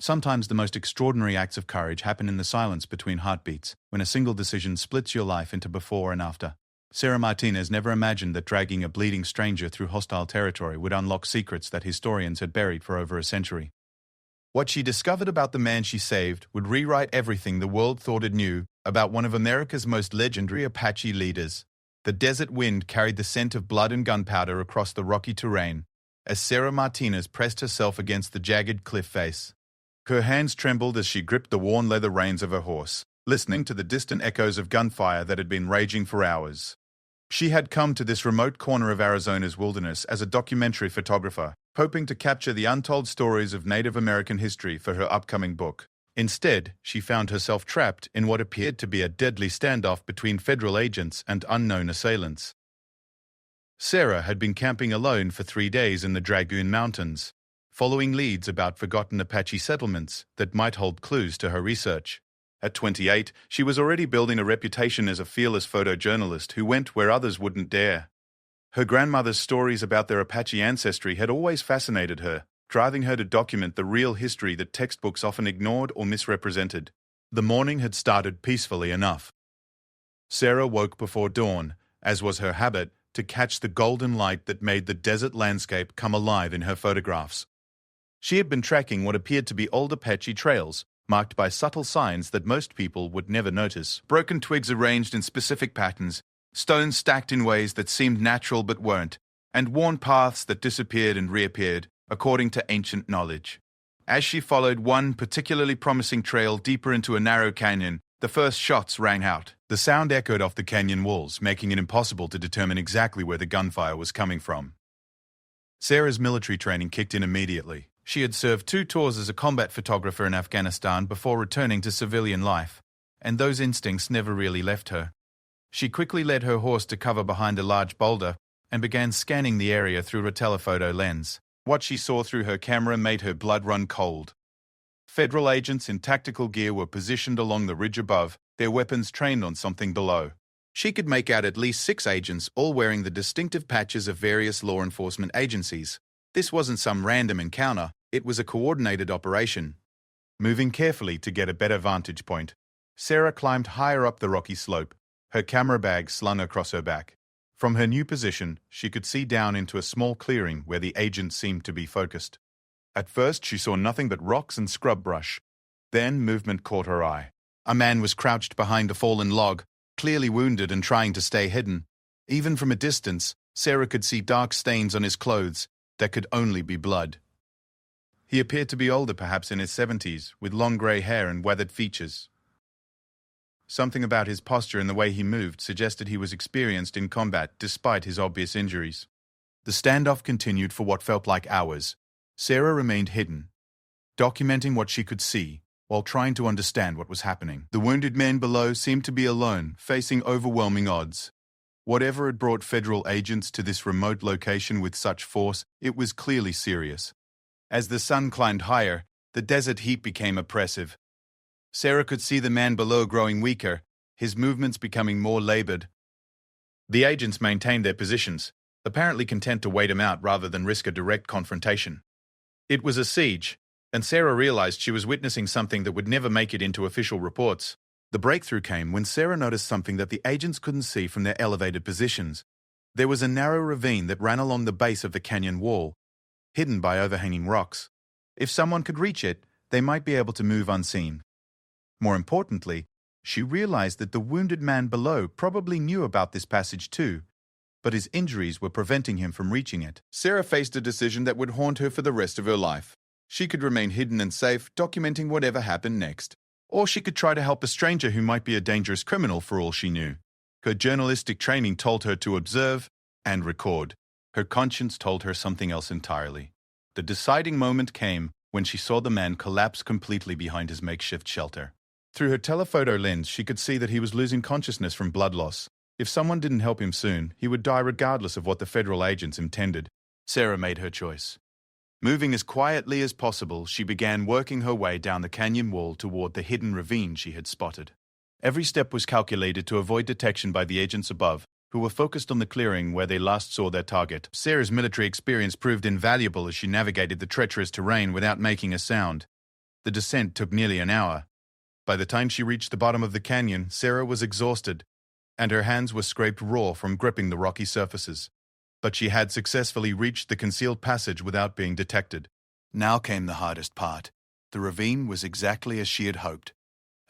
Sometimes the most extraordinary acts of courage happen in the silence between heartbeats, when a single decision splits your life into before and after. Sarah Martinez never imagined that dragging a bleeding stranger through hostile territory would unlock secrets that historians had buried for over a century. What she discovered about the man she saved would rewrite everything the world thought it knew about one of America's most legendary Apache leaders. The desert wind carried the scent of blood and gunpowder across the rocky terrain as Sarah Martinez pressed herself against the jagged cliff face. Her hands trembled as she gripped the worn leather reins of her horse, listening to the distant echoes of gunfire that had been raging for hours. She had come to this remote corner of Arizona's wilderness as a documentary photographer, hoping to capture the untold stories of Native American history for her upcoming book. Instead, she found herself trapped in what appeared to be a deadly standoff between federal agents and unknown assailants. Sarah had been camping alone for 3 days in the Dragoon Mountains, following leads about forgotten Apache settlements that might hold clues to her research. At 28, she was already building a reputation as a fearless photojournalist who went where others wouldn't dare. Her grandmother's stories about their Apache ancestry had always fascinated her, driving her to document the real history that textbooks often ignored or misrepresented. The morning had started peacefully enough. Sarah woke before dawn, as was her habit, to catch the golden light that made the desert landscape come alive in her photographs. She had been tracking what appeared to be old Apache trails, marked by subtle signs that most people would never notice. Broken twigs arranged in specific patterns, stones stacked in ways that seemed natural but weren't, and worn paths that disappeared and reappeared, according to ancient knowledge. As she followed one particularly promising trail deeper into a narrow canyon, the first shots rang out. The sound echoed off the canyon walls, making it impossible to determine exactly where the gunfire was coming from. Sarah's military training kicked in immediately. She had served 2 tours as a combat photographer in Afghanistan before returning to civilian life, and those instincts never really left her. She quickly led her horse to cover behind a large boulder and began scanning the area through a telephoto lens. What she saw through her camera made her blood run cold. Federal agents in tactical gear were positioned along the ridge above, their weapons trained on something below. She could make out at least 6 agents, all wearing the distinctive patches of various law enforcement agencies. This wasn't some random encounter, it was a coordinated operation. Moving carefully to get a better vantage point, Sarah climbed higher up the rocky slope, her camera bag slung across her back. From her new position, she could see down into a small clearing where the agent seemed to be focused. At first, she saw nothing but rocks and scrub brush. Then movement caught her eye. A man was crouched behind a fallen log, clearly wounded and trying to stay hidden. Even from a distance, Sarah could see dark stains on his clothes that could only be blood. He appeared to be older, perhaps in his 70s, with long grey hair and weathered features. Something about his posture and the way he moved suggested he was experienced in combat despite his obvious injuries. The standoff continued for what felt like hours. Sarah remained hidden, documenting what she could see while trying to understand what was happening. The wounded men below seemed to be alone, facing overwhelming odds. Whatever had brought federal agents to this remote location with such force, it was clearly serious. As the sun climbed higher, the desert heat became oppressive. Sarah could see the man below growing weaker, his movements becoming more labored. The agents maintained their positions, apparently content to wait him out rather than risk a direct confrontation. It was a siege, and Sarah realized she was witnessing something that would never make it into official reports. The breakthrough came when Sarah noticed something that the agents couldn't see from their elevated positions. There was a narrow ravine that ran along the base of the canyon wall, hidden by overhanging rocks. If someone could reach it, they might be able to move unseen. More importantly, she realized that the wounded man below probably knew about this passage too, but his injuries were preventing him from reaching it. Sarah faced a decision that would haunt her for the rest of her life. She could remain hidden and safe, documenting whatever happened next. Or she could try to help a stranger who might be a dangerous criminal for all she knew. Her journalistic training told her to observe and record. Her conscience told her something else entirely. The deciding moment came when she saw the man collapse completely behind his makeshift shelter. Through her telephoto lens, she could see that he was losing consciousness from blood loss. If someone didn't help him soon, he would die regardless of what the federal agents intended. Sarah made her choice. Moving as quietly as possible, she began working her way down the canyon wall toward the hidden ravine she had spotted. Every step was calculated to avoid detection by the agents above, who were focused on the clearing where they last saw their target. Sarah's military experience proved invaluable as she navigated the treacherous terrain without making a sound. The descent took nearly an hour. By the time she reached the bottom of the canyon, Sarah was exhausted, and her hands were scraped raw from gripping the rocky surfaces. But she had successfully reached the concealed passage without being detected. Now came the hardest part. The ravine was exactly as she had hoped.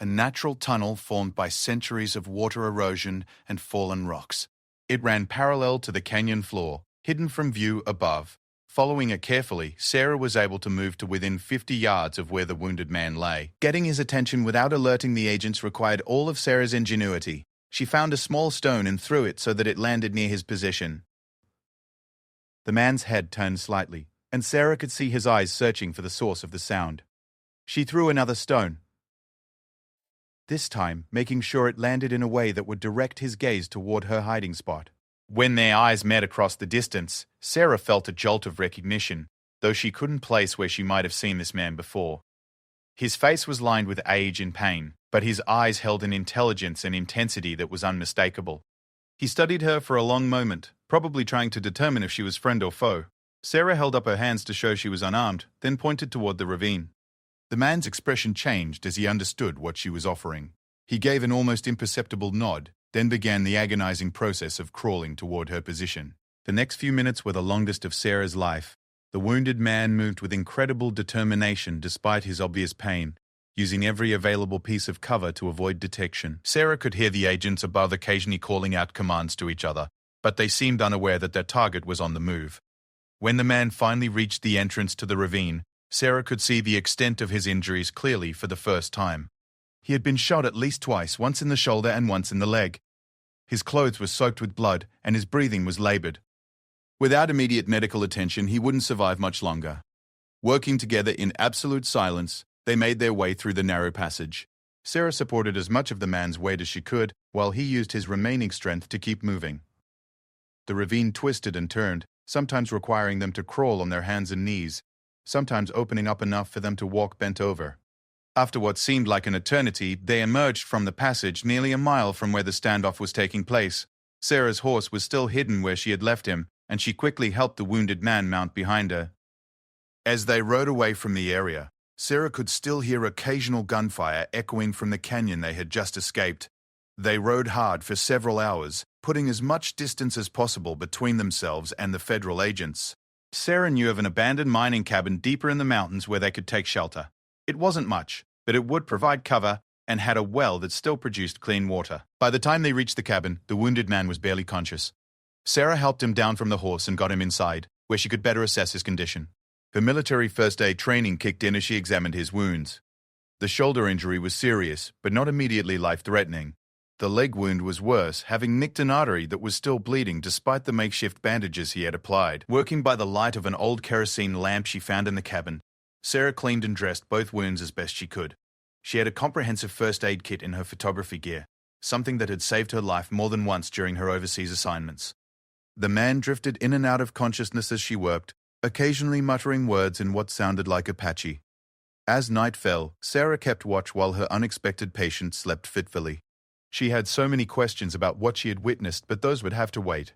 A natural tunnel formed by centuries of water erosion and fallen rocks. It ran parallel to the canyon floor, hidden from view above. Following it carefully, Sarah was able to move to within 50 yards of where the wounded man lay. Getting his attention without alerting the agents required all of Sarah's ingenuity. She found a small stone and threw it so that it landed near his position. The man's head turned slightly, and Sarah could see his eyes searching for the source of the sound. She threw another stone, this time making sure it landed in a way that would direct his gaze toward her hiding spot. When their eyes met across the distance, Sarah felt a jolt of recognition, though she couldn't place where she might have seen this man before. His face was lined with age and pain, but his eyes held an intelligence and intensity that was unmistakable. He studied her for a long moment, probably trying to determine if she was friend or foe. Sarah held up her hands to show she was unarmed, then pointed toward the ravine. The man's expression changed as he understood what she was offering. He gave an almost imperceptible nod, then began the agonizing process of crawling toward her position. The next few minutes were the longest of Sarah's life. The wounded man moved with incredible determination despite his obvious pain, using every available piece of cover to avoid detection. Sarah could hear the agents above occasionally calling out commands to each other, but they seemed unaware that their target was on the move. When the man finally reached the entrance to the ravine, Sarah could see the extent of his injuries clearly for the first time. He had been shot at least twice, once in the shoulder and once in the leg. His clothes were soaked with blood, and his breathing was labored. Without immediate medical attention, he wouldn't survive much longer. Working together in absolute silence, they made their way through the narrow passage. Sarah supported as much of the man's weight as she could, while he used his remaining strength to keep moving. The ravine twisted and turned, sometimes requiring them to crawl on their hands and knees, sometimes opening up enough for them to walk bent over. After what seemed like an eternity, they emerged from the passage nearly a mile from where the standoff was taking place. Sarah's horse was still hidden where she had left him, and she quickly helped the wounded man mount behind her. As they rode away from the area, Sarah could still hear occasional gunfire echoing from the canyon they had just escaped. They rode hard for several hours, putting as much distance as possible between themselves and the federal agents. Sarah knew of an abandoned mining cabin deeper in the mountains where they could take shelter. It wasn't much, but it would provide cover and had a well that still produced clean water. By the time they reached the cabin, the wounded man was barely conscious. Sarah helped him down from the horse and got him inside, where she could better assess his condition. Her military first aid training kicked in as she examined his wounds. The shoulder injury was serious, but not immediately life-threatening. The leg wound was worse, having nicked an artery that was still bleeding despite the makeshift bandages he had applied. Working by the light of an old kerosene lamp she found in the cabin, Sarah cleaned and dressed both wounds as best she could. She had a comprehensive first aid kit in her photography gear, something that had saved her life more than once during her overseas assignments. The man drifted in and out of consciousness as she worked, occasionally muttering words in what sounded like Apache. As night fell, Sarah kept watch while her unexpected patient slept fitfully. She had so many questions about what she had witnessed, but those would have to wait.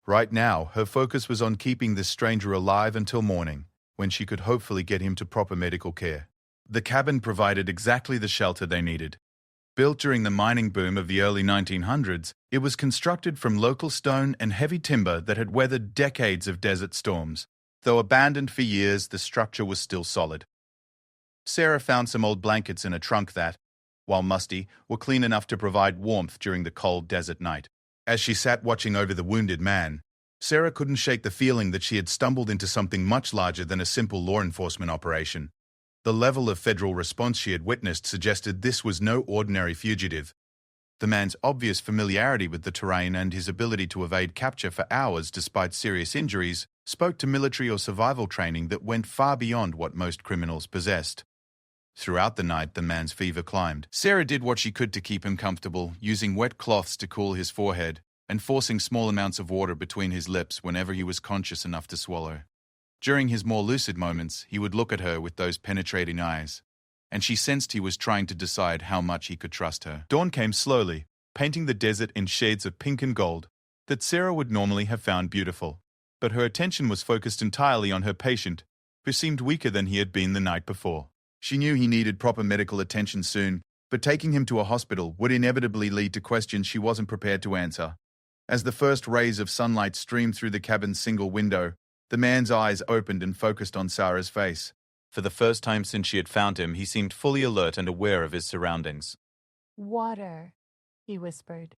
Right now, her focus was on keeping this stranger alive until morning, when she could hopefully get him to proper medical care. The cabin provided exactly the shelter they needed. Built during the mining boom of the early 1900s, it was constructed from local stone and heavy timber that had weathered decades of desert storms. Though abandoned for years, the structure was still solid. Sarah found some old blankets in a trunk that, while musty, were clean enough to provide warmth during the cold desert night. As she sat watching over the wounded man, Sarah couldn't shake the feeling that she had stumbled into something much larger than a simple law enforcement operation. The level of federal response she had witnessed suggested this was no ordinary fugitive. The man's obvious familiarity with the terrain and his ability to evade capture for hours despite serious injuries spoke to military or survival training that went far beyond what most criminals possessed. Throughout the night, the man's fever climbed. Sarah did what she could to keep him comfortable, using wet cloths to cool his forehead and forcing small amounts of water between his lips whenever he was conscious enough to swallow. During his more lucid moments, he would look at her with those penetrating eyes, and she sensed he was trying to decide how much he could trust her. Dawn came slowly, painting the desert in shades of pink and gold that Sarah would normally have found beautiful. But her attention was focused entirely on her patient, who seemed weaker than he had been the night before. She knew he needed proper medical attention soon, but taking him to a hospital would inevitably lead to questions she wasn't prepared to answer. As the first rays of sunlight streamed through the cabin's single window, the man's eyes opened and focused on Sarah's face. For the first time since she had found him, he seemed fully alert and aware of his surroundings. "Water," he whispered,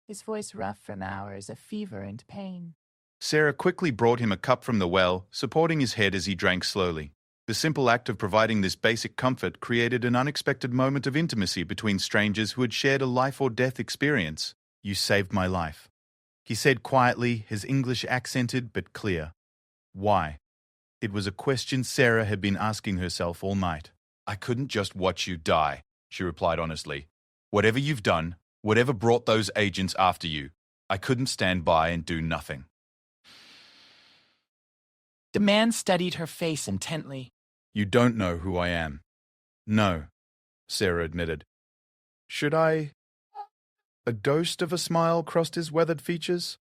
his voice rough from hours of fever and pain. Sarah quickly brought him a cup from the well, supporting his head as he drank slowly. The simple act of providing this basic comfort created an unexpected moment of intimacy between strangers who had shared a life-or-death experience. "You saved my life," he said quietly, his English accented but clear. Why? It was a question Sarah had been asking herself all night. "I couldn't just watch you die," she replied honestly. "Whatever you've done, whatever brought those agents after you, I couldn't stand by and do nothing." The man studied her face intently. "You don't know who I am." "No," Sarah admitted. "Should I?" A ghost of a smile crossed his weathered features.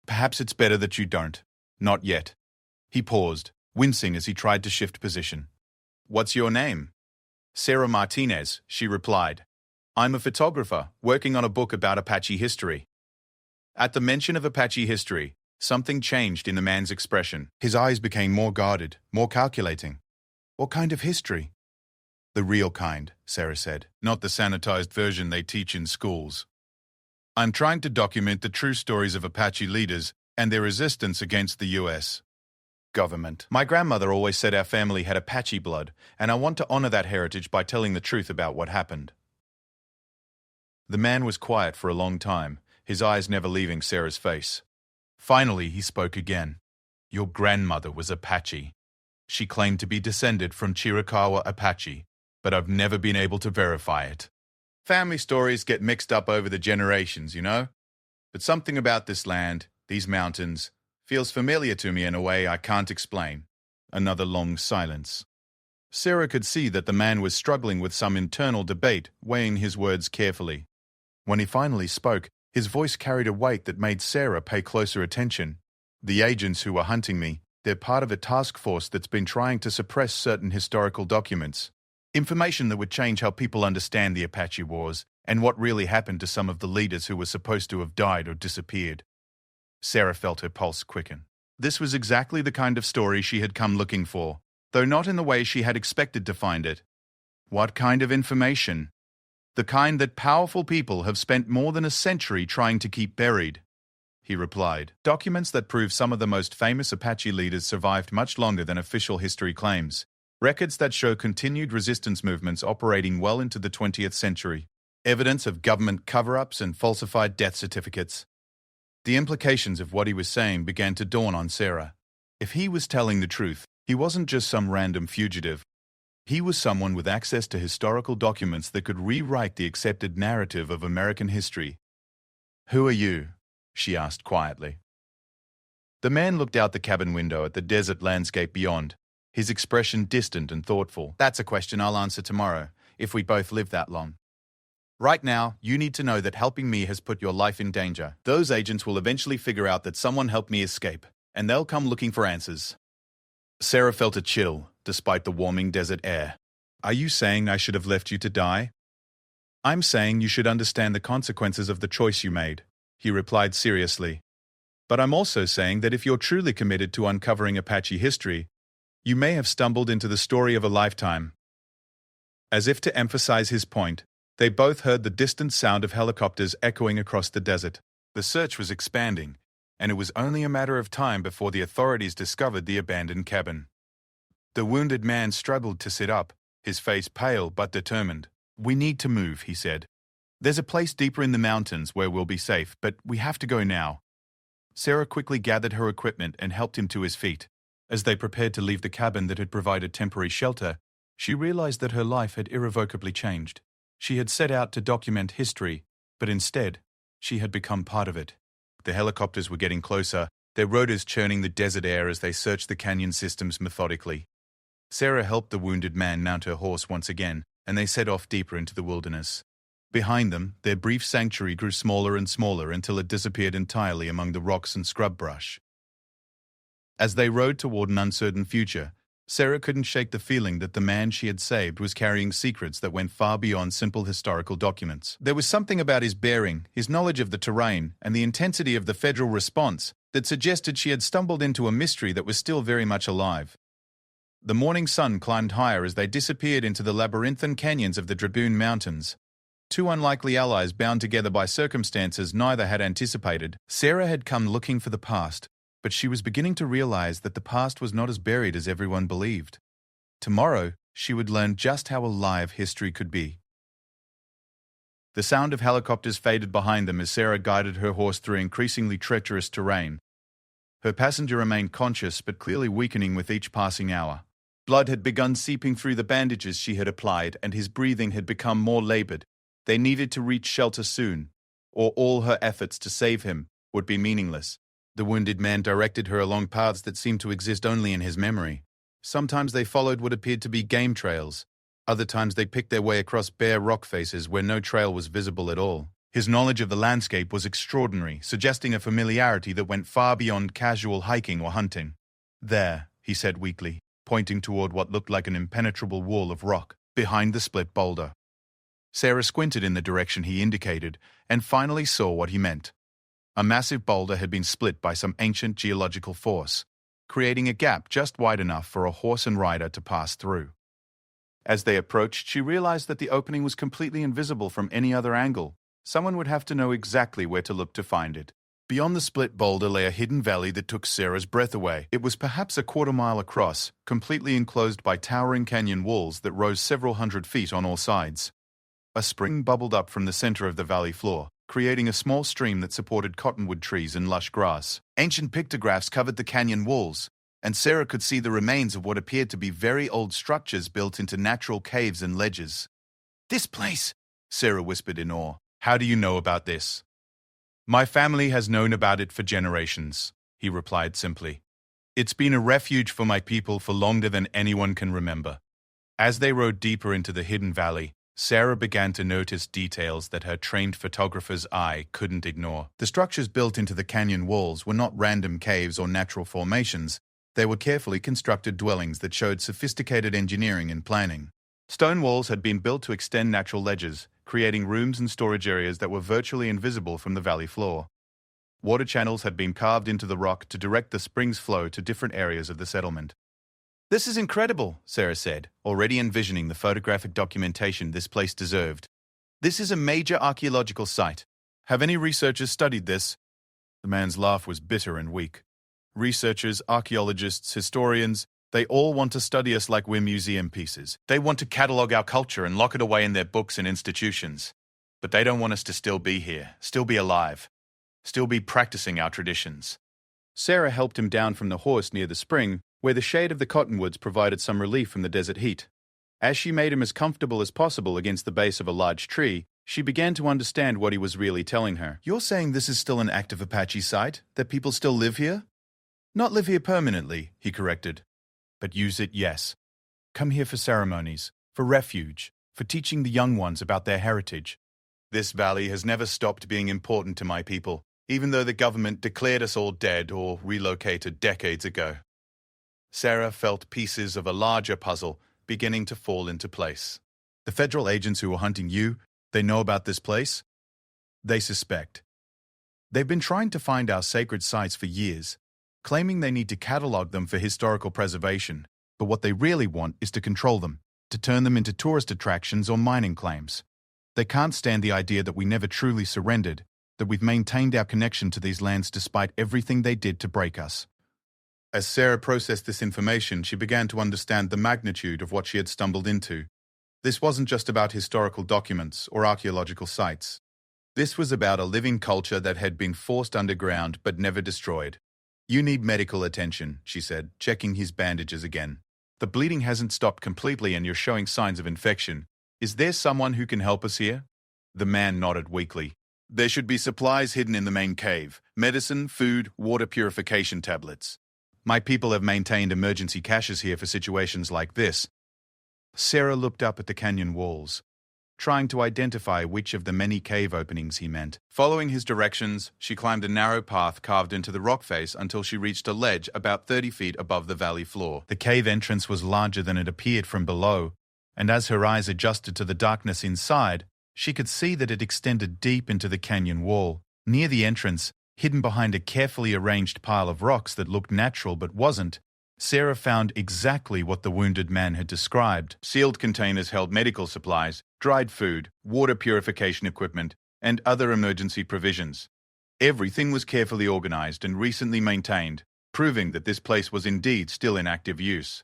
"Perhaps it's better that you don't. Not yet." He paused, wincing as he tried to shift position. "What's your name?" "Sarah Martinez," she replied. "I'm a photographer, working on a book about Apache history." At the mention of Apache history, something changed in the man's expression. His eyes became more guarded, more calculating. "What kind of history?" "The real kind," Sarah said, "not the sanitized version they teach in schools. I'm trying to document the true stories of Apache leaders and their resistance against the U.S. government. My grandmother always said our family had Apache blood, and I want to honor that heritage by telling the truth about what happened." The man was quiet for a long time, his eyes never leaving Sarah's face. Finally, he spoke again. "Your grandmother was Apache. She claimed to be descended from Chiricahua Apache, but I've never been able to verify it. Family stories get mixed up over the generations, you know? But something about this land, these mountains, feels familiar to me in a way I can't explain." Another long silence. Sarah could see that the man was struggling with some internal debate, weighing his words carefully. When he finally spoke, his voice carried a weight that made Sarah pay closer attention. "The agents who were hunting me, they're part of a task force that's been trying to suppress certain historical documents. Information that would change how people understand the Apache Wars and what really happened to some of the leaders who were supposed to have died or disappeared." Sarah felt her pulse quicken. This was exactly the kind of story she had come looking for, though not in the way she had expected to find it. What kind of information? The kind that powerful people have spent more than a century trying to keep buried. He replied, "Documents that prove some of the most famous Apache leaders survived much longer than official history claims. Records that show continued resistance movements operating well into the 20th century. Evidence of government cover-ups and falsified death certificates." The implications of what he was saying began to dawn on Sarah. If he was telling the truth, he wasn't just some random fugitive. He was someone with access to historical documents that could rewrite the accepted narrative of American history. "Who are you?" she asked quietly. The man looked out the cabin window at the desert landscape beyond, his expression distant and thoughtful. "That's a question I'll answer tomorrow, if we both live that long. Right now, you need to know that helping me has put your life in danger. Those agents will eventually figure out that someone helped me escape, and they'll come looking for answers." Sarah felt a chill, despite the warming desert air. "Are you saying I should have left you to die?" "I'm saying you should understand the consequences of the choice you made," he replied seriously. "But I'm also saying that if you're truly committed to uncovering Apache history, you may have stumbled into the story of a lifetime." As if to emphasize his point, they both heard the distant sound of helicopters echoing across the desert. The search was expanding, and it was only a matter of time before the authorities discovered the abandoned cabin. The wounded man struggled to sit up, his face pale but determined. "We need to move," he said. "There's a place deeper in the mountains where we'll be safe, but we have to go now." Sarah quickly gathered her equipment and helped him to his feet. As they prepared to leave the cabin that had provided temporary shelter, she realized that her life had irrevocably changed. She had set out to document history, but instead, she had become part of it. The helicopters were getting closer, their rotors churning the desert air as they searched the canyon systems methodically. Sarah helped the wounded man mount her horse once again, and they set off deeper into the wilderness. Behind them, their brief sanctuary grew smaller and smaller until it disappeared entirely among the rocks and scrub brush. As they rode toward an uncertain future, Sarah couldn't shake the feeling that the man she had saved was carrying secrets that went far beyond simple historical documents. There was something about his bearing, his knowledge of the terrain, and the intensity of the federal response that suggested she had stumbled into a mystery that was still very much alive. The morning sun climbed higher as they disappeared into the labyrinthine canyons of the Draboon Mountains. Two unlikely allies bound together by circumstances neither had anticipated. Sarah had come looking for the past, but she was beginning to realize that the past was not as buried as everyone believed. Tomorrow, she would learn just how alive history could be. The sound of helicopters faded behind them as Sarah guided her horse through increasingly treacherous terrain. Her passenger remained conscious but clearly weakening with each passing hour. Blood had begun seeping through the bandages she had applied, and his breathing had become more labored. They needed to reach shelter soon, or all her efforts to save him would be meaningless. The wounded man directed her along paths that seemed to exist only in his memory. Sometimes they followed what appeared to be game trails. Other times they picked their way across bare rock faces where no trail was visible at all. His knowledge of the landscape was extraordinary, suggesting a familiarity that went far beyond casual hiking or hunting. "There," he said weakly, pointing toward what looked like an impenetrable wall of rock, behind the split boulder. Sarah squinted in the direction he indicated, and finally saw what he meant. A massive boulder had been split by some ancient geological force, creating a gap just wide enough for a horse and rider to pass through. As they approached, she realized that the opening was completely invisible from any other angle. Someone would have to know exactly where to look to find it. Beyond the split boulder lay a hidden valley that took Sarah's breath away. It was perhaps a quarter-mile across, completely enclosed by towering canyon walls that rose several hundred feet on all sides. A spring bubbled up from the center of the valley floor, creating a small stream that supported cottonwood trees and lush grass. Ancient pictographs covered the canyon walls, and Sarah could see the remains of what appeared to be very old structures built into natural caves and ledges. "This place," Sarah whispered in awe. "How do you know about this?" "My family has known about it for generations," he replied simply. "It's been a refuge for my people for longer than anyone can remember." As they rode deeper into the hidden valley, Sarah began to notice details that her trained photographer's eye couldn't ignore. The structures built into the canyon walls were not random caves or natural formations. They were carefully constructed dwellings that showed sophisticated engineering and planning. Stone walls had been built to extend natural ledges, creating rooms and storage areas that were virtually invisible from the valley floor. Water channels had been carved into the rock to direct the spring's flow to different areas of the settlement. "This is incredible," Sarah said, already envisioning the photographic documentation this place deserved. "This is a major archaeological site. Have any researchers studied this?" The man's laugh was bitter and weak. "Researchers, archaeologists, historians, they all want to study us like we're museum pieces. They want to catalog our culture and lock it away in their books and institutions. But they don't want us to still be here, still be alive, still be practicing our traditions." Sarah helped him down from the horse near the spring, where the shade of the cottonwoods provided some relief from the desert heat. As she made him as comfortable as possible against the base of a large tree, she began to understand what he was really telling her. "You're saying this is still an active Apache site? That people still live here?" "Not live here permanently," he corrected. "But use it, yes. Come here for ceremonies, for refuge, for teaching the young ones about their heritage. This valley has never stopped being important to my people, even though the government declared us all dead or relocated decades ago." Sarah felt pieces of a larger puzzle beginning to fall into place. "The federal agents who are hunting you, they know about this place? They suspect. They've been trying to find our sacred sites for years, claiming they need to catalog them for historical preservation, but what they really want is to control them, to turn them into tourist attractions or mining claims. They can't stand the idea that we never truly surrendered, that we've maintained our connection to these lands despite everything they did to break us." As Sarah processed this information, she began to understand the magnitude of what she had stumbled into. This wasn't just about historical documents or archaeological sites. This was about a living culture that had been forced underground but never destroyed. "You need medical attention," she said, checking his bandages again. "The bleeding hasn't stopped completely and you're showing signs of infection. Is there someone who can help us here?" The man nodded weakly. "There should be supplies hidden in the main cave. Medicine, food, water purification tablets. My people have maintained emergency caches here for situations like this." Sarah looked up at the canyon walls. trying to identify which of the many cave openings he meant. Following his directions, she climbed a narrow path carved into the rock face until she reached a ledge about 30 feet above the valley floor. The cave entrance was larger than it appeared from below, and as her eyes adjusted to the darkness inside, she could see that it extended deep into the canyon wall. Near the entrance, hidden behind a carefully arranged pile of rocks that looked natural but wasn't, Sarah found exactly what the wounded man had described. Sealed containers held medical supplies, dried food, water purification equipment, and other emergency provisions. Everything was carefully organized and recently maintained, proving that this place was indeed still in active use.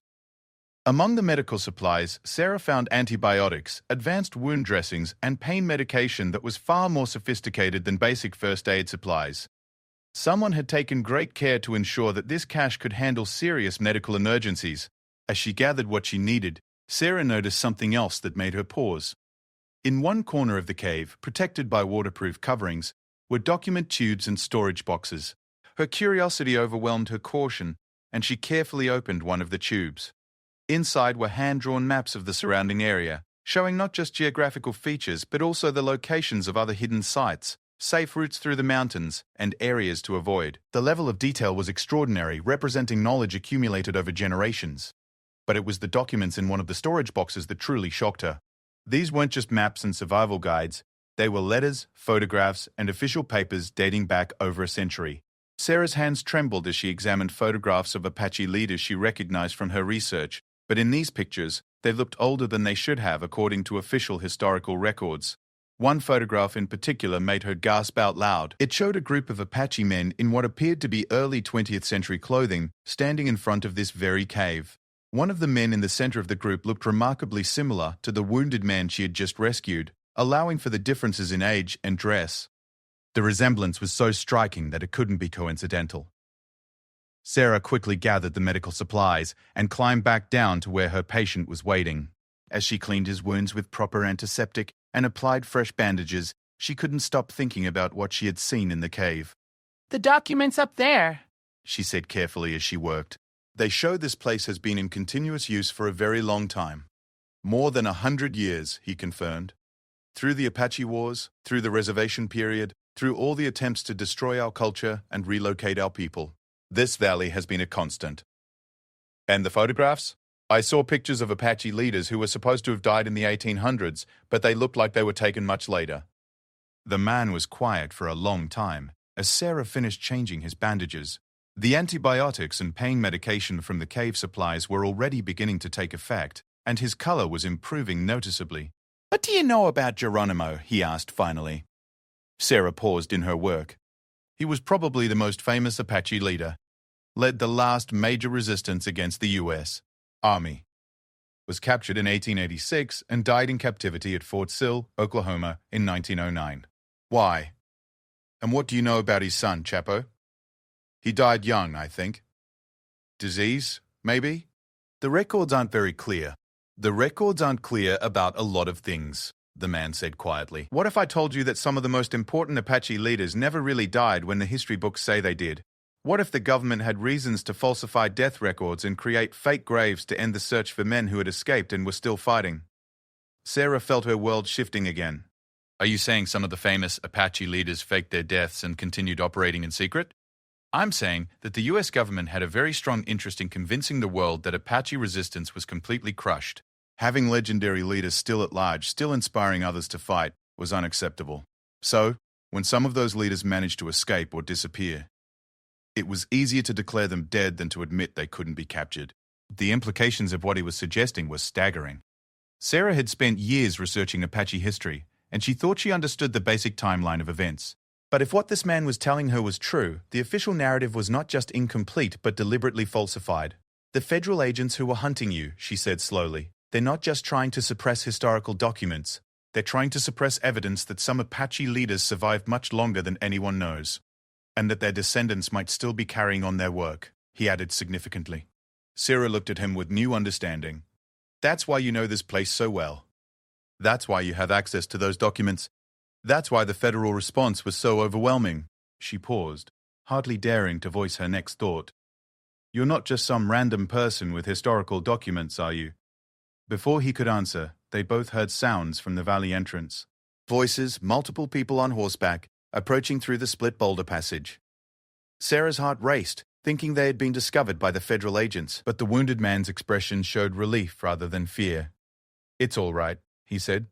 Among the medical supplies, Sarah found antibiotics, advanced wound dressings, and pain medication that was far more sophisticated than basic first aid supplies. Someone had taken great care to ensure that this cache could handle serious medical emergencies. As she gathered what she needed, Sarah noticed something else that made her pause. In one corner of the cave, protected by waterproof coverings, were document tubes and storage boxes. Her curiosity overwhelmed her caution, and she carefully opened one of the tubes. Inside were hand-drawn maps of the surrounding area, showing not just geographical features but also the locations of other hidden sites, safe routes through the mountains, and areas to avoid. The level of detail was extraordinary, representing knowledge accumulated over generations. But it was the documents in one of the storage boxes that truly shocked her. These weren't just maps and survival guides, they were letters, photographs, and official papers dating back over a century. Sarah's hands trembled as she examined photographs of Apache leaders she recognized from her research, but in these pictures, they looked older than they should have according to official historical records. One photograph in particular made her gasp out loud. It showed a group of Apache men in what appeared to be early 20th century clothing, standing in front of this very cave. One of the men in the center of the group looked remarkably similar to the wounded man she had just rescued, allowing for the differences in age and dress. The resemblance was so striking that it couldn't be coincidental. Sarah quickly gathered the medical supplies and climbed back down to where her patient was waiting. As she cleaned his wounds with proper antiseptic and applied fresh bandages, she couldn't stop thinking about what she had seen in the cave. "The document's up there," she said carefully as she worked. They show this place has been in continuous use for a very long time. More than 100 years, he confirmed. Through the Apache Wars, through the reservation period, through all the attempts to destroy our culture and relocate our people, this valley has been a constant. And the photographs? I saw pictures of Apache leaders who were supposed to have died in the 1800s, but they looked like they were taken much later. The man was quiet for a long time, as Sarah finished changing his bandages. The antibiotics and pain medication from the cave supplies were already beginning to take effect, and his color was improving noticeably. "What do you know about Geronimo?" he asked finally. Sarah paused in her work. He was probably the most famous Apache leader, led the last major resistance against the U.S. Army, was captured in 1886 and died in captivity at Fort Sill, Oklahoma in 1909. Why? And what do you know about his son, Chapo? He died young, I think. Disease, maybe? The records aren't very clear. The records aren't clear about a lot of things, the man said quietly. What if I told you that some of the most important Apache leaders never really died when the history books say they did? What if the government had reasons to falsify death records and create fake graves to end the search for men who had escaped and were still fighting? Sarah felt her world shifting again. Are you saying some of the famous Apache leaders faked their deaths and continued operating in secret? I'm saying that the US government had a very strong interest in convincing the world that Apache resistance was completely crushed. Having legendary leaders still at large, still inspiring others to fight, was unacceptable. So, when some of those leaders managed to escape or disappear, it was easier to declare them dead than to admit they couldn't be captured. The implications of what he was suggesting were staggering. Sarah had spent years researching Apache history, and she thought she understood the basic timeline of events. But if what this man was telling her was true, the official narrative was not just incomplete but deliberately falsified. The federal agents who were hunting you, she said slowly, they're not just trying to suppress historical documents. They're trying to suppress evidence that some Apache leaders survived much longer than anyone knows, and that their descendants might still be carrying on their work, he added significantly. Sarah looked at him with new understanding. That's why you know this place so well. That's why you have access to those documents. That's why the federal response was so overwhelming. She paused, hardly daring to voice her next thought. You're not just some random person with historical documents, are you? Before he could answer, they both heard sounds from the valley entrance. Voices, multiple people on horseback, approaching through the split boulder passage. Sarah's heart raced, thinking they had been discovered by the federal agents, but the wounded man's expression showed relief rather than fear. "It's all right," he said.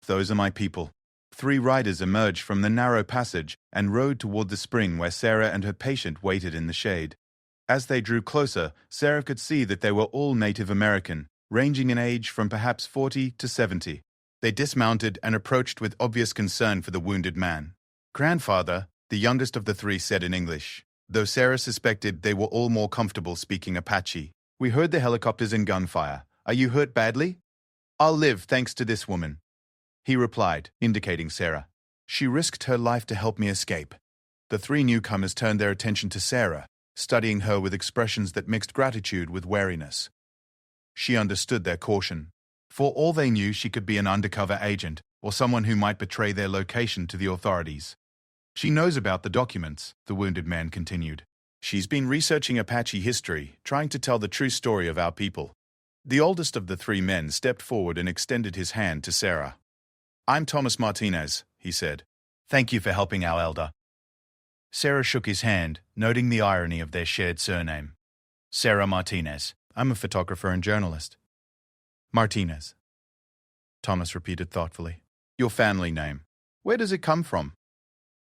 "Those are my people." 3 riders emerged from the narrow passage and rode toward the spring where Sarah and her patient waited in the shade. As they drew closer, Sarah could see that they were all Native American, ranging in age from perhaps 40 to 70. They dismounted and approached with obvious concern for the wounded man. "Grandfather," the youngest of the 3 said in English, though Sarah suspected they were all more comfortable speaking Apache. "We heard the helicopters and gunfire. Are you hurt badly?" "I'll live thanks to this woman," he replied, indicating Sarah. "She risked her life to help me escape." The 3 newcomers turned their attention to Sarah, studying her with expressions that mixed gratitude with wariness. She understood their caution. For all they knew, she could be an undercover agent or someone who might betray their location to the authorities. "She knows about the documents," the wounded man continued. "She's been researching Apache history, trying to tell the true story of our people." The oldest of the 3 men stepped forward and extended his hand to Sarah. "I'm Thomas Martinez," he said. "Thank you for helping our elder." Sarah shook his hand, noting the irony of their shared surname. "Sarah Martinez. I'm a photographer and journalist." "Martinez," Thomas repeated thoughtfully. "Your family name. Where does it come from?"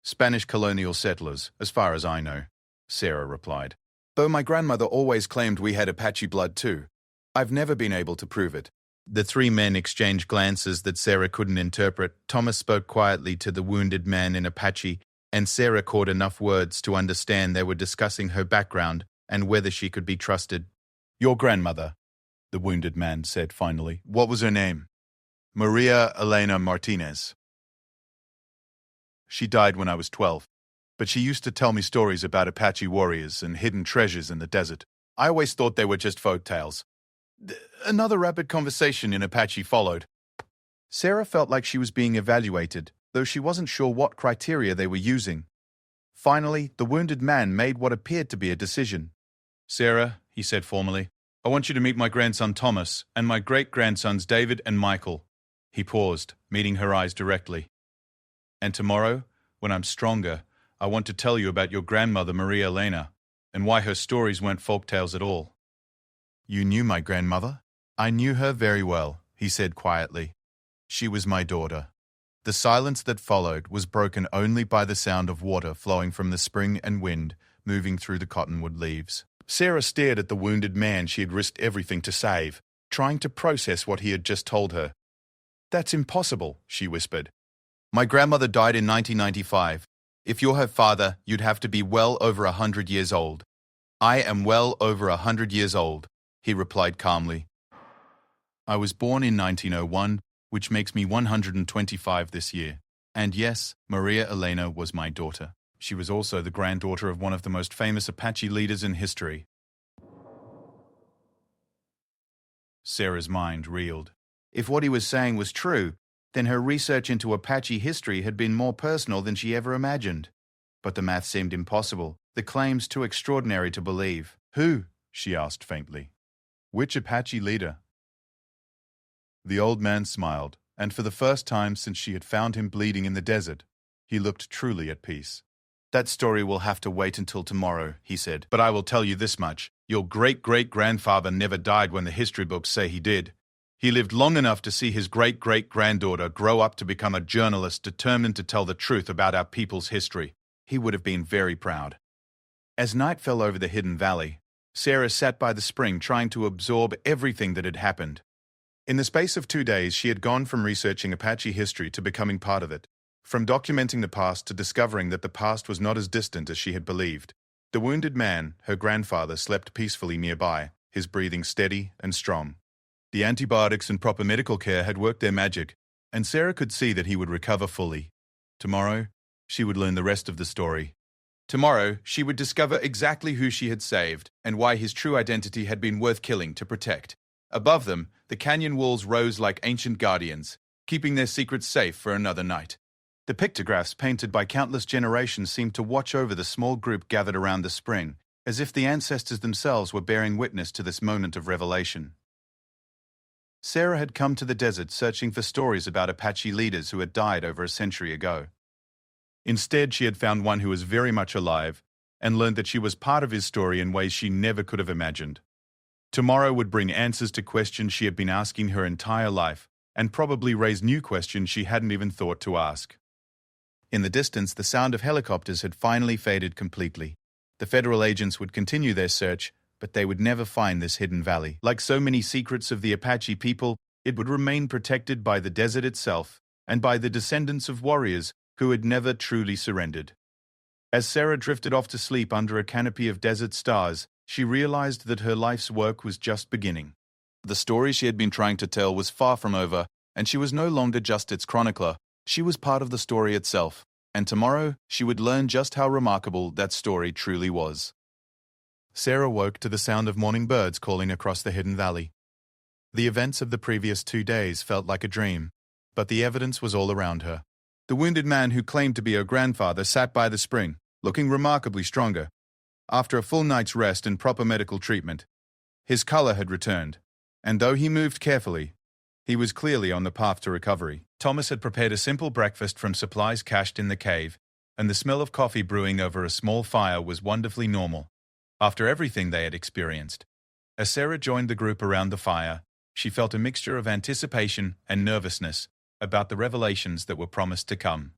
"Spanish colonial settlers, as far as I know," Sarah replied. "Though my grandmother always claimed we had Apache blood too. I've never been able to prove it." The 3 men exchanged glances that Sarah couldn't interpret. Thomas spoke quietly to the wounded man in Apache, and Sarah caught enough words to understand they were discussing her background and whether she could be trusted. "Your grandmother," the wounded man said finally. "What was her name?" "Maria Elena Martinez. She died when I was 12, but she used to tell me stories about Apache warriors and hidden treasures in the desert. I always thought they were just folk tales." Another rapid conversation in Apache followed. Sarah felt like she was being evaluated, though she wasn't sure what criteria they were using. Finally, the wounded man made what appeared to be a decision. "Sarah," he said formally, "I want you to meet my grandson Thomas and my great-grandsons David and Michael." He paused, meeting her eyes directly. "And tomorrow, when I'm stronger, I want to tell you about your grandmother Maria Elena and why her stories weren't folktales at all." "You knew my grandmother?" "I knew her very well," he said quietly. "She was my daughter." The silence that followed was broken only by the sound of water flowing from the spring and wind moving through the cottonwood leaves. Sarah stared at the wounded man she had risked everything to save, trying to process what he had just told her. "That's impossible," she whispered. "My grandmother died in 1995. If you're her father, you'd have to be well over 100 years old." "I am well over 100 years old," he replied calmly. "I was born in 1901, which makes me 125 this year. And yes, Maria Elena was my daughter. She was also the granddaughter of one of the most famous Apache leaders in history." Sarah's mind reeled. If what he was saying was true, then her research into Apache history had been more personal than she ever imagined. But the math seemed impossible, the claims too extraordinary to believe. "Who?" she asked faintly. "Which Apache leader?" The old man smiled, and for the first time since she had found him bleeding in the desert, he looked truly at peace. "That story will have to wait until tomorrow," he said. "But I will tell you this much. Your great-great-grandfather never died when the history books say he did. He lived long enough to see his great-great-granddaughter grow up to become a journalist determined to tell the truth about our people's history. He would have been very proud." As night fell over the hidden valley, Sarah sat by the spring trying to absorb everything that had happened. In the space of 2 days, she had gone from researching Apache history to becoming part of it, from documenting the past to discovering that the past was not as distant as she had believed. The wounded man, her grandfather, slept peacefully nearby, his breathing steady and strong. The antibiotics and proper medical care had worked their magic, and Sarah could see that he would recover fully. Tomorrow, she would learn the rest of the story. Tomorrow, she would discover exactly who she had saved and why his true identity had been worth killing to protect. Above them, the canyon walls rose like ancient guardians, keeping their secrets safe for another night. The pictographs painted by countless generations seemed to watch over the small group gathered around the spring, as if the ancestors themselves were bearing witness to this moment of revelation. Sarah had come to the desert searching for stories about Apache leaders who had died over a century ago. Instead, she had found one who was very much alive and learned that she was part of his story in ways she never could have imagined. Tomorrow would bring answers to questions she had been asking her entire life, and probably raise new questions she hadn't even thought to ask. In the distance, the sound of helicopters had finally faded completely. The federal agents would continue their search, but they would never find this hidden valley. Like so many secrets of the Apache people, it would remain protected by the desert itself and by the descendants of warriors who had never truly surrendered. As Sarah drifted off to sleep under a canopy of desert stars, she realized that her life's work was just beginning. The story she had been trying to tell was far from over, and she was no longer just its chronicler. She was part of the story itself, and tomorrow she would learn just how remarkable that story truly was. Sarah woke to the sound of morning birds calling across the hidden valley. The events of the previous 2 days felt like a dream, but the evidence was all around her. The wounded man who claimed to be her grandfather sat by the spring, looking remarkably stronger. After a full night's rest and proper medical treatment, his color had returned, and though he moved carefully, he was clearly on the path to recovery. Thomas had prepared a simple breakfast from supplies cached in the cave, and the smell of coffee brewing over a small fire was wonderfully normal. After everything they had experienced, as Sarah joined the group around the fire, she felt a mixture of anticipation and nervousness about the revelations that were promised to come.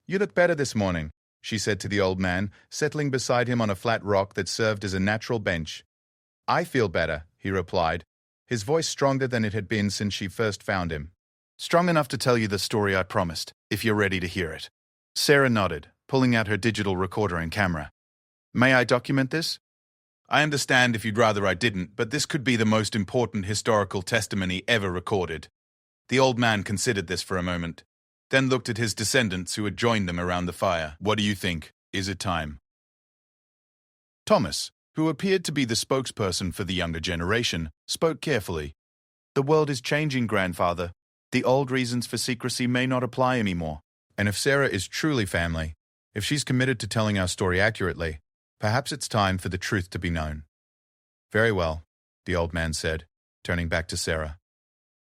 "You look better this morning," she said to the old man, settling beside him on a flat rock that served as a natural bench. "I feel better," he replied, his voice stronger than it had been since she first found him. "Strong enough to tell you the story I promised, if you're ready to hear it." Sarah nodded, pulling out her digital recorder and camera. "May I document this?" "I understand if you'd rather I didn't, but this could be the most important historical testimony ever recorded." The old man considered this for a moment, then looked at his descendants who had joined them around the fire. "What do you think? Is it time?" Thomas, who appeared to be the spokesperson for the younger generation, spoke carefully. "The world is changing, grandfather. The old reasons for secrecy may not apply anymore. And if Sarah is truly family, if she's committed to telling our story accurately, perhaps it's time for the truth to be known." "Very well," the old man said, turning back to Sarah.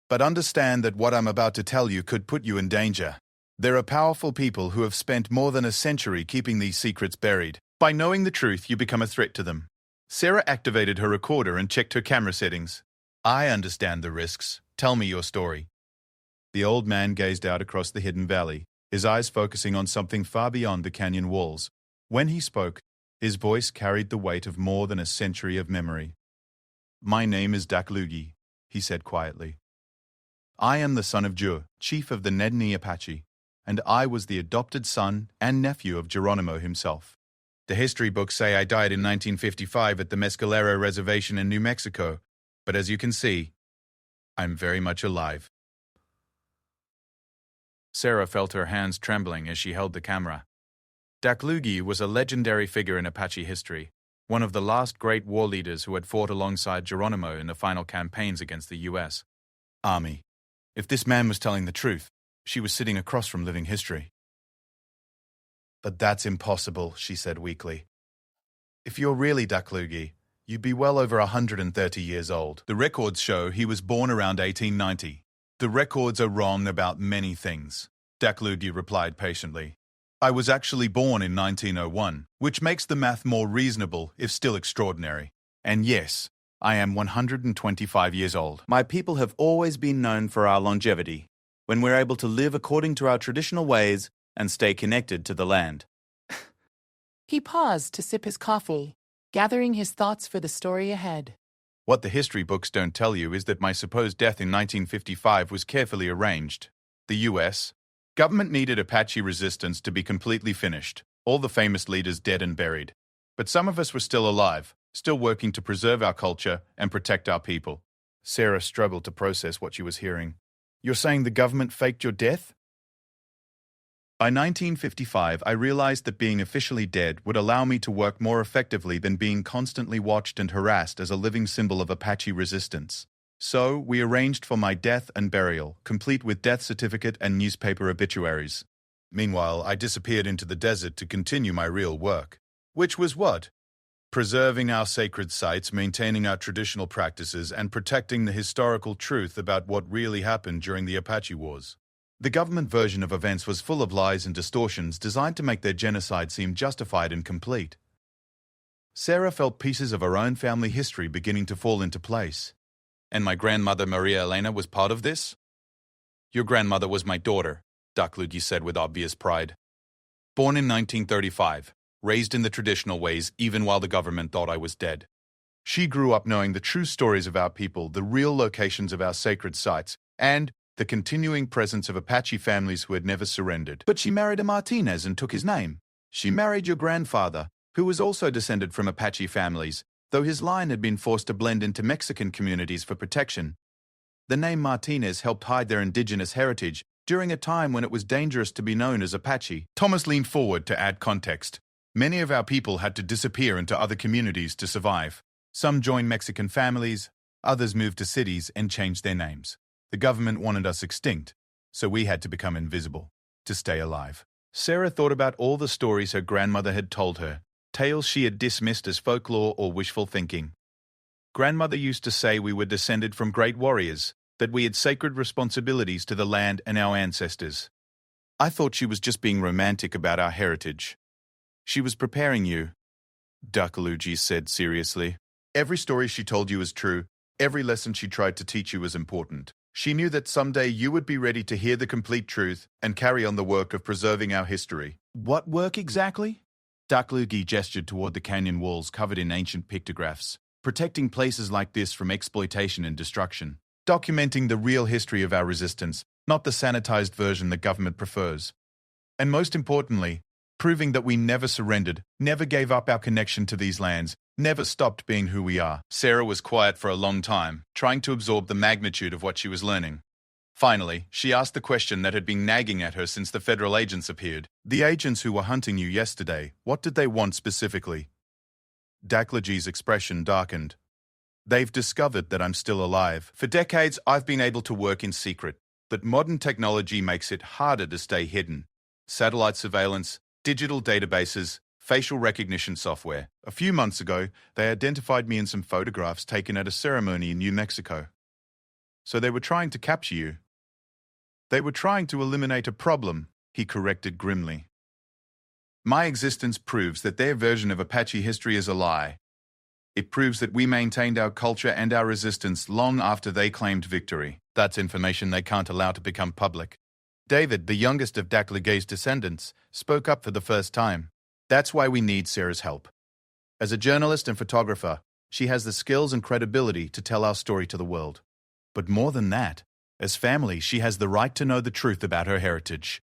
"But understand that what I'm about to tell you could put you in danger. There are powerful people who have spent more than a century keeping these secrets buried. By knowing the truth, you become a threat to them." Sarah activated her recorder and checked her camera settings. "I understand the risks. Tell me your story." The old man gazed out across the hidden valley, his eyes focusing on something far beyond the canyon walls. When he spoke, his voice carried the weight of more than a century of memory. "My name is Daklugi," he said quietly. "I am the son of Jur, chief of the Nedni Apache, and I was the adopted son and nephew of Geronimo himself. The history books say I died in 1955 at the Mescalero Reservation in New Mexico, but as you can see, I'm very much alive." Sarah felt her hands trembling as she held the camera. Daklugi was a legendary figure in Apache history, one of the last great war leaders who had fought alongside Geronimo in the final campaigns against the U.S. Army. If this man was telling the truth, she was sitting across from living history. "But that's impossible," she said weakly. "If you're really Daklugi, you'd be well over 130 years old. The records show he was born around 1890. The records are wrong about many things," Daklugi replied patiently. "I was actually born in 1901, which makes the math more reasonable if still extraordinary. And yes, I am 125 years old. My people have always been known for our longevity, when we're able to live according to our traditional ways and stay connected to the land." He paused to sip his coffee, gathering his thoughts for the story ahead. "What the history books don't tell you is that my supposed death in 1955 was carefully arranged. The U.S. government needed Apache resistance to be completely finished, all the famous leaders dead and buried. But some of us were still alive, still working to preserve our culture and protect our people." Sarah struggled to process what she was hearing. "You're saying the government faked your death?" "By 1955, I realized that being officially dead would allow me to work more effectively than being constantly watched and harassed as a living symbol of Apache resistance. So, we arranged for my death and burial, complete with death certificate and newspaper obituaries. Meanwhile, I disappeared into the desert to continue my real work." "Which was what?" Preserving our sacred sites, maintaining our traditional practices, and protecting the historical truth about what really happened during the Apache Wars. The government version of events was full of lies and distortions designed to make their genocide seem justified and complete. Sarah felt pieces of her own family history beginning to fall into place. And my grandmother Maria Elena was part of this? Your grandmother was my daughter, Daklugi said with obvious pride. Born in 1935, raised in the traditional ways even while the government thought I was dead. She grew up knowing the true stories of our people, the real locations of our sacred sites, and the continuing presence of Apache families who had never surrendered. But she married a Martinez and took his name. She married your grandfather, who was also descended from Apache families, though his line had been forced to blend into Mexican communities for protection. The name Martinez helped hide their indigenous heritage during a time when it was dangerous to be known as Apache. Thomas leaned forward to add context. Many of our people had to disappear into other communities to survive. Some joined Mexican families, others moved to cities and changed their names. The government wanted us extinct, so we had to become invisible, to stay alive. Sarah thought about all the stories her grandmother had told her, tales she had dismissed as folklore or wishful thinking. Grandmother used to say we were descended from great warriors, that we had sacred responsibilities to the land and our ancestors. I thought she was just being romantic about our heritage. She was preparing you, Daklugi said seriously. Every story she told you is true. Every lesson she tried to teach you was important. She knew that someday you would be ready to hear the complete truth and carry on the work of preserving our history. What work exactly? Daklugi gestured toward the canyon walls covered in ancient pictographs, protecting places like this from exploitation and destruction. Documenting the real history of our resistance, not the sanitized version the government prefers. And most importantly, proving that we never surrendered, never gave up our connection to these lands, never stopped being who we are. Sarah was quiet for a long time, trying to absorb the magnitude of what she was learning. Finally, she asked the question that had been nagging at her since the federal agents appeared. The agents who were hunting you yesterday, what did they want specifically? Daklugi's expression darkened. They've discovered that I'm still alive. For decades, I've been able to work in secret, but modern technology makes it harder to stay hidden. Satellite surveillance, digital databases, facial recognition software. A few months ago, they identified me in some photographs taken at a ceremony in New Mexico. So they were trying to capture you. They were trying to eliminate a problem, he corrected grimly. My existence proves that their version of Apache history is a lie. It proves that we maintained our culture and our resistance long after they claimed victory. That's information they can't allow to become public. David, the youngest of Daklugi's descendants, spoke up for the first time. That's why we need Sarah's help. As a journalist and photographer, she has the skills and credibility to tell our story to the world. But more than that, as family, she has the right to know the truth about her heritage.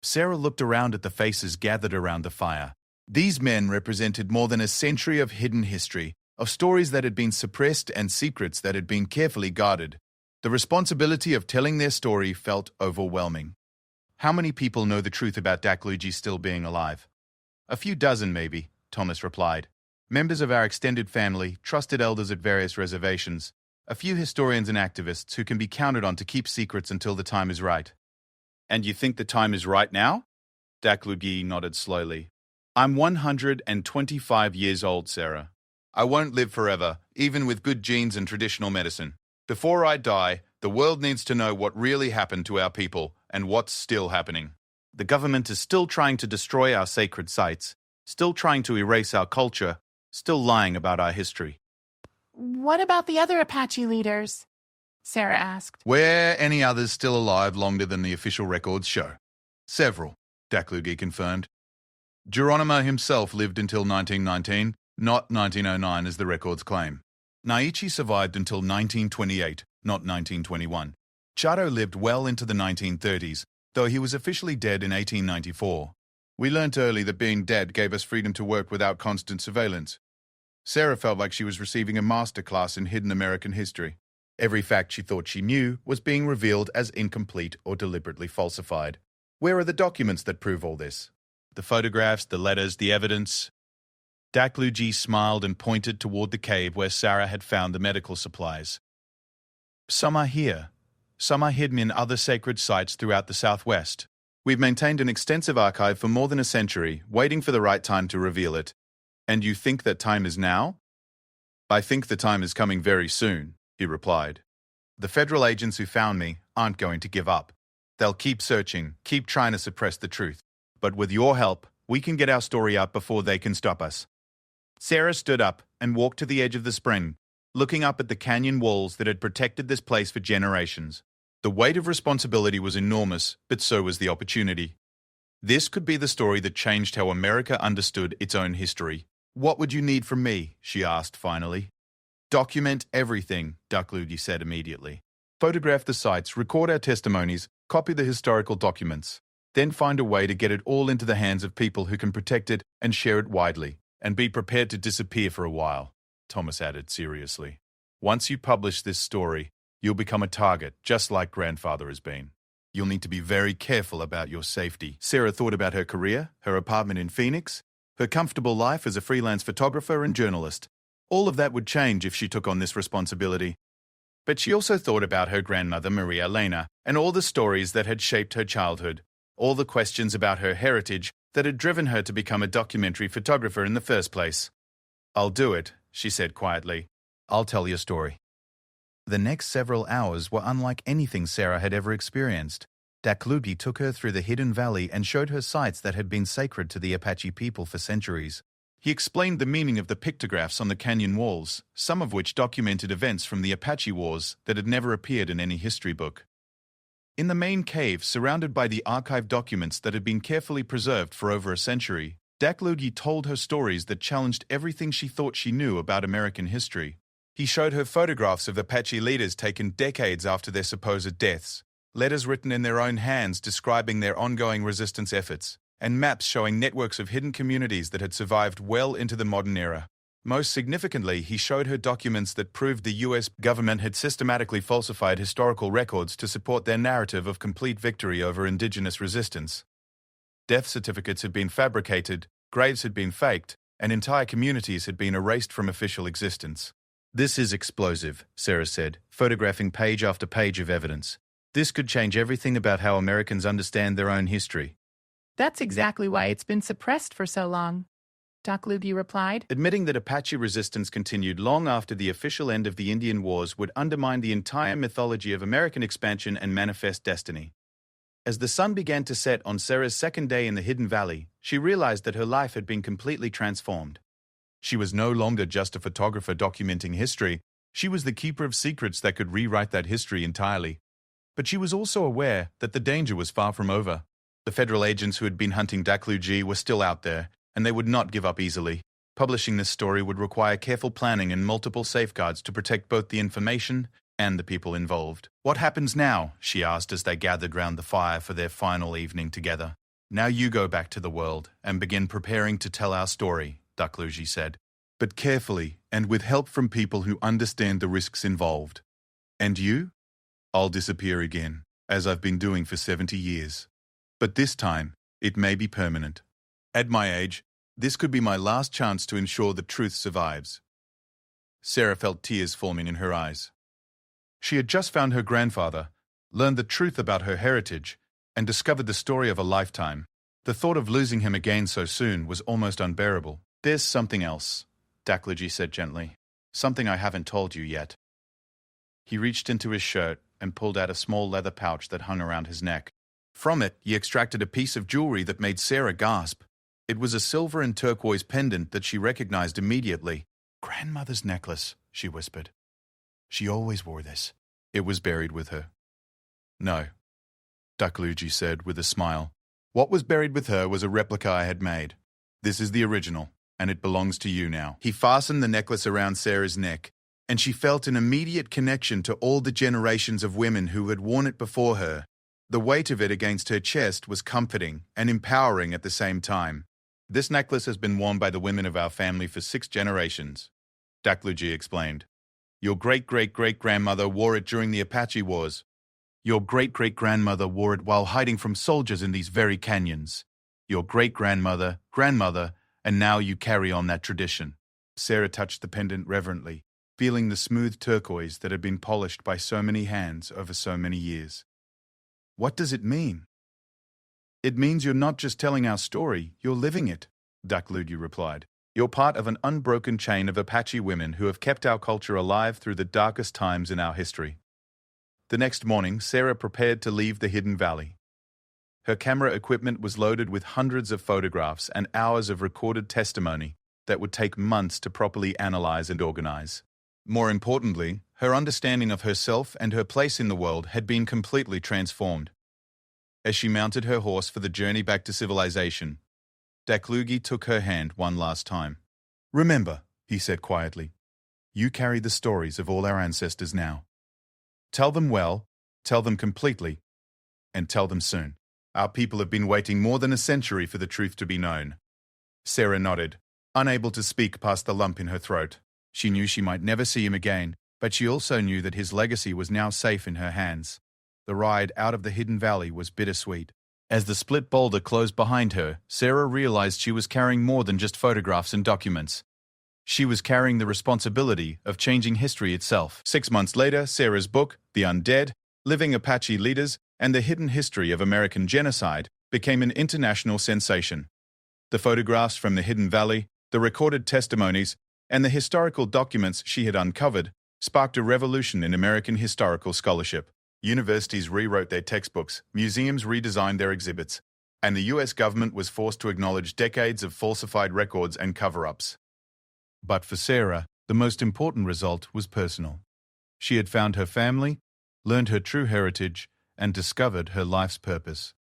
Sarah looked around at the faces gathered around the fire. These men represented more than a century of hidden history, of stories that had been suppressed and secrets that had been carefully guarded. The responsibility of telling their story felt overwhelming. How many people know the truth about Daklugi still being alive? A few dozen, maybe, Thomas replied. Members of our extended family, trusted elders at various reservations, a few historians and activists who can be counted on to keep secrets until the time is right. And you think the time is right now? Daklugi nodded slowly. I'm 125 years old, Sarah. I won't live forever, even with good genes and traditional medicine. Before I die, the world needs to know what really happened to our people and what's still happening. The government is still trying to destroy our sacred sites, still trying to erase our culture, still lying about our history. What about the other Apache leaders? Sarah asked. Were any others still alive longer than the official records show? Several, Daklugi confirmed. Geronimo himself lived until 1919, not 1909 as the records claim. Naichi survived until 1928, not 1921. Chato lived well into the 1930s, though he was officially dead in 1894. We learnt early that being dead gave us freedom to work without constant surveillance. Sarah felt like she was receiving a masterclass in hidden American history. Every fact she thought she knew was being revealed as incomplete or deliberately falsified. Where are the documents that prove all this? The photographs, the letters, the evidence? Daklugi smiled and pointed toward the cave where Sarah had found the medical supplies. Some are here. Some are hidden in other sacred sites throughout the Southwest. We've maintained an extensive archive for more than a century, waiting for the right time to reveal it. And you think that time is now? I think the time is coming very soon, he replied. The federal agents who found me aren't going to give up. They'll keep searching, keep trying to suppress the truth. But with your help, we can get our story out before they can stop us. Sarah stood up and walked to the edge of the spring, looking up at the canyon walls that had protected this place for generations. The weight of responsibility was enormous, but so was the opportunity. This could be the story that changed how America understood its own history. What would you need from me? She asked finally. Document everything, Ducklugi said immediately. Photograph the sites, record our testimonies, copy the historical documents. Then find a way to get it all into the hands of people who can protect it and share it widely. And be prepared to disappear for a while, Thomas added seriously. Once you publish this story, you'll become a target, just like grandfather has been. You'll need to be very careful about your safety. Sarah thought about her career, her apartment in Phoenix, her comfortable life as a freelance photographer and journalist. All of that would change if she took on this responsibility. But she also thought about her grandmother, Maria Elena, and all the stories that had shaped her childhood, all the questions about her heritage that had driven her to become a documentary photographer in the first place. I'll do it, she said quietly. I'll tell your story. The next several hours were unlike anything Sarah had ever experienced. Ducklugi took her through the hidden valley and showed her sites that had been sacred to the Apache people for centuries. He explained the meaning of the pictographs on the canyon walls, some of which documented events from the Apache Wars that had never appeared in any history book. In the main cave, surrounded by the archived documents that had been carefully preserved for over a century, Ducklugi told her stories that challenged everything she thought she knew about American history. He showed her photographs of Apache leaders taken decades after their supposed deaths, letters written in their own hands describing their ongoing resistance efforts, and maps showing networks of hidden communities that had survived well into the modern era. Most significantly, he showed her documents that proved the US government had systematically falsified historical records to support their narrative of complete victory over indigenous resistance. Death certificates had been fabricated, graves had been faked, and entire communities had been erased from official existence. This is explosive, Sarah said, photographing page after page of evidence. This could change everything about how Americans understand their own history. That's exactly why it's been suppressed for so long, Ducklugi replied. Admitting that Apache resistance continued long after the official end of the Indian Wars would undermine the entire mythology of American expansion and manifest destiny. As the sun began to set on Sarah's second day in the Hidden Valley, she realized that her life had been completely transformed. She was no longer just a photographer documenting history. She was the keeper of secrets that could rewrite that history entirely. But she was also aware that the danger was far from over. The federal agents who had been hunting Ducklugi were still out there, and they would not give up easily. Publishing this story would require careful planning and multiple safeguards to protect both the information and the people involved. What happens now? She asked as they gathered round the fire for their final evening together. Now you go back to the world and begin preparing to tell our story, Ducklugi said. But carefully and with help from people who understand the risks involved. And you? I'll disappear again, as I've been doing for 70 years. But this time, it may be permanent. At my age, this could be my last chance to ensure the truth survives. Sarah felt tears forming in her eyes. She had just found her grandfather, learned the truth about her heritage, and discovered the story of a lifetime. The thought of losing him again so soon was almost unbearable. There's something else, Ducklugi said gently. Something I haven't told you yet. He reached into his shirt and pulled out a small leather pouch that hung around his neck. From it, he extracted a piece of jewelry that made Sarah gasp. It was a silver and turquoise pendant that she recognized immediately. Grandmother's necklace, she whispered. She always wore this. It was buried with her. No, Ducklugi said with a smile. What was buried with her was a replica I had made. This is the original, and it belongs to you now. He fastened the necklace around Sarah's neck, and she felt an immediate connection to all the generations of women who had worn it before her. The weight of it against her chest was comforting and empowering at the same time. This necklace has been worn by the women of our family for 6 generations, Ducklugi explained. Your great-great-great-grandmother wore it during the Apache Wars. Your great-great-grandmother wore it while hiding from soldiers in these very canyons. Your great-grandmother, grandmother, and now you carry on that tradition. Sarah touched the pendant reverently, feeling the smooth turquoise that had been polished by so many hands over so many years. What does it mean? It means you're not just telling our story, you're living it, Ducklugi replied. You're part of an unbroken chain of Apache women who have kept our culture alive through the darkest times in our history. The next morning, Sarah prepared to leave the Hidden Valley. Her camera equipment was loaded with hundreds of photographs and hours of recorded testimony that would take months to properly analyze and organize. More importantly, her understanding of herself and her place in the world had been completely transformed. As she mounted her horse for the journey back to civilization, Daklugi took her hand one last time. "Remember," he said quietly, "you carry the stories of all our ancestors now. Tell them well, tell them completely, and tell them soon. Our people have been waiting more than a century for the truth to be known." Sarah nodded, unable to speak past the lump in her throat. She knew she might never see him again, but she also knew that his legacy was now safe in her hands. The ride out of the Hidden Valley was bittersweet. As the split boulder closed behind her, Sarah realized she was carrying more than just photographs and documents. She was carrying the responsibility of changing history itself. 6 months later, Sarah's book, The Undead, Living Apache Leaders, and the Hidden History of American Genocide, became an international sensation. The photographs from the Hidden Valley, the recorded testimonies, and the historical documents she had uncovered sparked a revolution in American historical scholarship. Universities rewrote their textbooks, museums redesigned their exhibits, and the US government was forced to acknowledge decades of falsified records and cover-ups. But for Sarah, the most important result was personal. She had found her family, learned her true heritage, and discovered her life's purpose.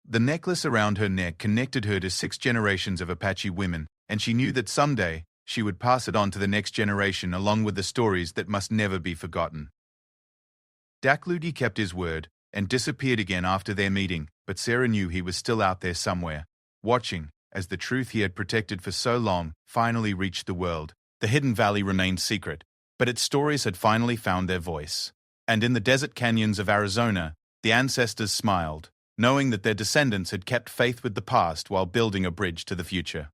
The necklace around her neck connected her to 6 generations of Apache women, and she knew that someday she would pass it on to the next generation along with the stories that must never be forgotten. Daklugi kept his word and disappeared again after their meeting, but Sarah knew he was still out there somewhere, watching as the truth he had protected for so long finally reached the world. The Hidden Valley remained secret, but its stories had finally found their voice. And in the desert canyons of Arizona, the ancestors smiled, knowing that their descendants had kept faith with the past while building a bridge to the future.